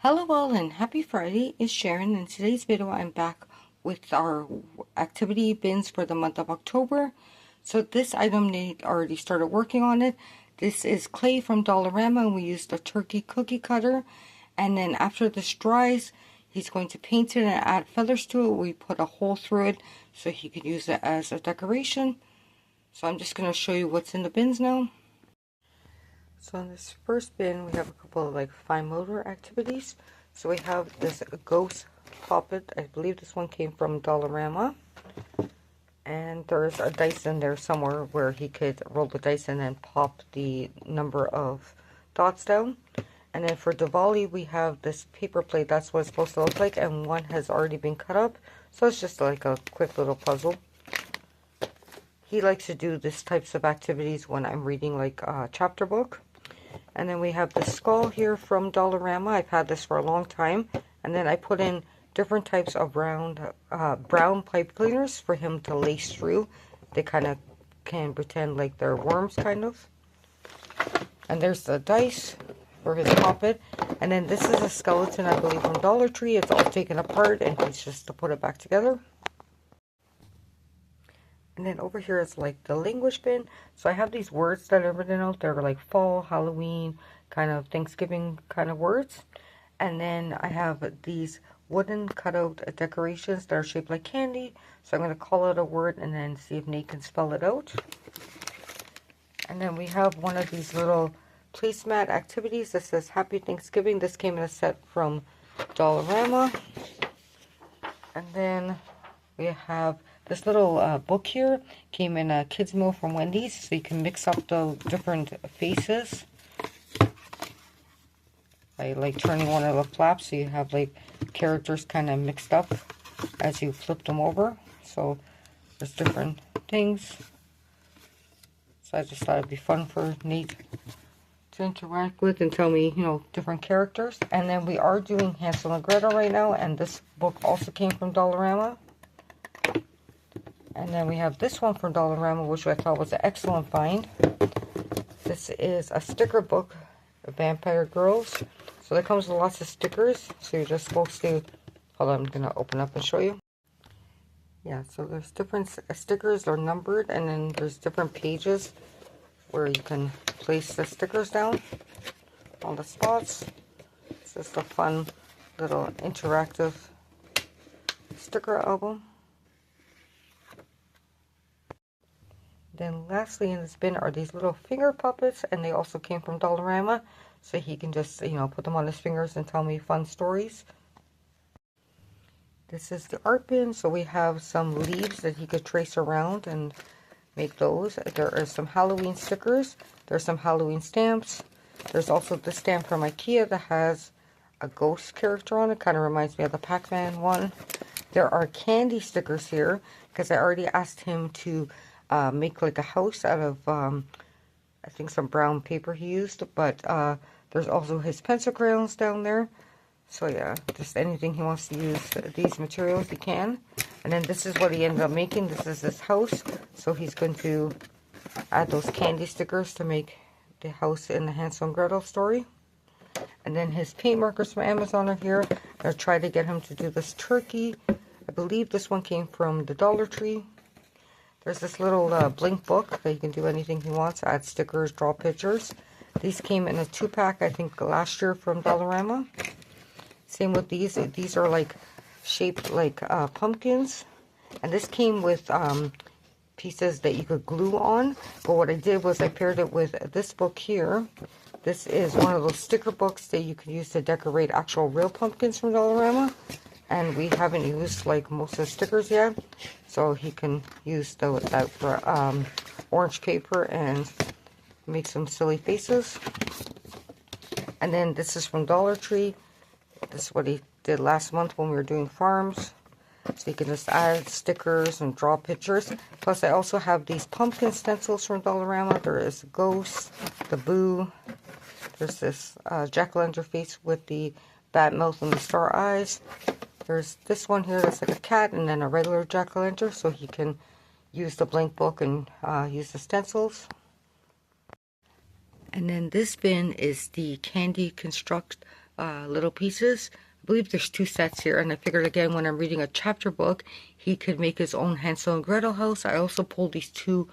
Hello all and happy Friday, it's Sharon. In today's video I'm back with our activity bins for the month of October. So this item, Nate already started working on it. This is clay from Dollarama and we used a turkey cookie cutter. And then after this dries, he's going to paint it and add feathers to it. We put a hole through it so he could use it as a decoration. So I'm just going to show you what's in the bins now. So in this first bin, we have a couple of like fine motor activities. So we have this ghost puppet. I believe this one came from Dollarama. And there's a dice in there somewhere where he could roll the dice and then pop the number of dots down. And then for Diwali, we have this paper plate. That's what it's supposed to look like. And one has already been cut up. So it's just like a quick little puzzle. He likes to do this types of activities when I'm reading like a chapter book. And then we have the skull here from Dollarama. I've had this for a long time. And then I put in different types of brown pipe cleaners for him to lace through. They kind of can pretend like they're worms, kind of. And there's the dice for his puppet. And then this is a skeleton, I believe, from Dollar Tree. It's all taken apart and he's just to put it back together. And then over here is like the language bin. So I have these words that I've written out. They're like fall, Halloween, kind of Thanksgiving kind of words. And then I have these wooden cutout decorations that are shaped like candy. So I'm going to call out a word and then see if Nate can spell it out. And then we have one of these little placemat activities that says Happy Thanksgiving. This came in a set from Dollarama. And then we have this little book here. Came in a kids meal from Wendy's, so you can mix up the different faces by like turning one of the flaps, so you have like characters kind of mixed up as you flip them over. So there's different things. So I just thought it'd be fun for Nate to interact with and tell me, you know, different characters. And then we are doing Hansel and Gretel right now, and this book also came from Dollarama. And then we have this one from Dollarama, which I thought was an excellent find. This is a sticker book, Vampire Girls. So that comes with lots of stickers. So you're just supposed to, hold on, I'm going to open up and show you. Yeah, so there's different stickers, they're numbered, and then there's different pages where you can place the stickers down on the spots. It's just a fun little interactive sticker album. Then lastly in this bin are these little finger puppets, and they also came from Dollarama, so he can just, you know, put them on his fingers and tell me fun stories. This is the art bin, so we have some leaves that he could trace around and make those. There are some Halloween stickers, there's some Halloween stamps. There's also this stamp from IKEA that has a ghost character on it, kind of reminds me of the Pac-Man one. There are candy stickers here, because I already asked him to make like a house out of, I think some brown paper he used, but there's also his pencil crayons down there. So yeah, just anything he wants to use these materials, he can. And then this is what he ended up making. This is his house. So he's going to add those candy stickers to make the house in the Hansel and Gretel story. And then his paint markers from Amazon are here. I tried to get him to do this turkey. I believe this one came from the Dollar Tree. There's this little blink book that you can do anything he wants, add stickers, draw pictures. These came in a 2-pack, I think, last year from Dollarama. Same with these. These are like shaped like pumpkins. And this came with pieces that you could glue on. But what I did was I paired it with this book here. This is one of those sticker books that you can use to decorate actual real pumpkins from Dollarama. And we haven't used like most of the stickers yet, so he can use that for orange paper and make some silly faces. And then this is from Dollar Tree. This is what he did last month when we were doing farms. So you can just add stickers and draw pictures. Plus I also have these pumpkin stencils from Dollarama. There is Ghost, the Boo. There's this jack-o'-lantern face with the bat mouth and the star eyes. There's this one here that's like a cat, and then a regular jack-o'-lantern, so he can use the blank book and use the stencils. And then this bin is the Candy Construct little pieces. I believe there's 2 sets here, and I figured again when I'm reading a chapter book, he could make his own Hansel and Gretel house. I also pulled these 2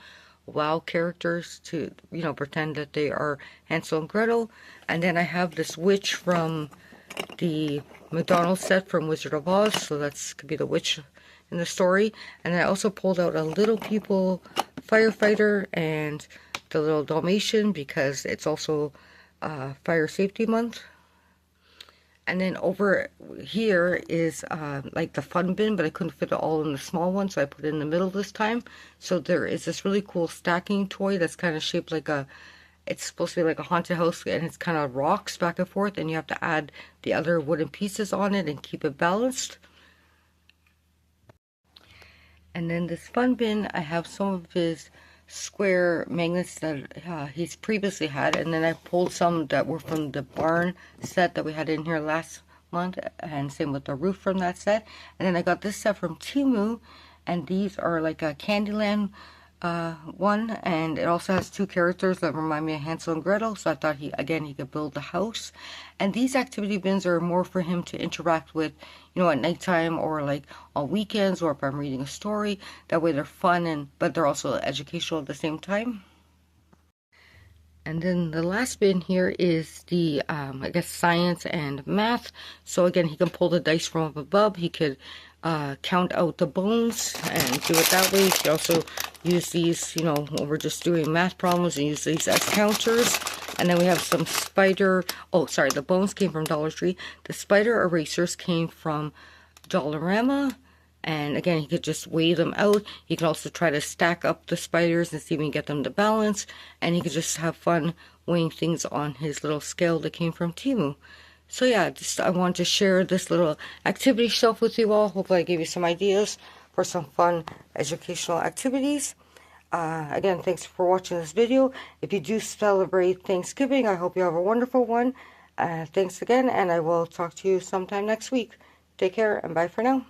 WoW characters to, you know, pretend that they are Hansel and Gretel. And then I have this witch from the McDonald's set from Wizard of Oz, so that's could be the witch in the story. And then I also pulled out a Little People firefighter and the little Dalmatian because it's also Fire Safety Month. And then over here is like the fun bin, but I couldn't fit it all in the small one, so I put it in the middle this time. So there is this really cool stacking toy that's kind of shaped like a, it's supposed to be like a haunted house, and it's kind of rocks back and forth, and you have to add the other wooden pieces on it and keep it balanced. And then this fun bin, I have some of his square magnets that he's previously had, and then I pulled some that were from the barn set that we had in here last month, and same with the roof from that set. And then I got this set from Temu, and these are like a Candyland one, and it also has 2 characters that remind me of Hansel and Gretel, so I thought he could build the house. And these activity bins are more for him to interact with, you know, at nighttime or like on weekends, or if I'm reading a story. That way they're fun, but they're also educational at the same time. And then the last bin here is the, I guess, science and math. So again, he can pull the dice from up above. He could count out the bones and do it that way. You can also use these, you know, when we're just doing math problems, and use these as counters. And then we have some spider, oh sorry, the bones came from Dollar Tree. The spider erasers came from Dollarama. And again, he could just weigh them out. He can also try to stack up the spiders and see if he can get them to balance. And he could just have fun weighing things on his little scale that came from Temu. So yeah, I wanted to share this little activity shelf with you all. Hopefully I gave you some ideas for some fun educational activities. Again, thanks for watching this video. If you do celebrate Thanksgiving, I hope you have a wonderful one. Thanks again, and I will talk to you sometime next week. Take care, and bye for now.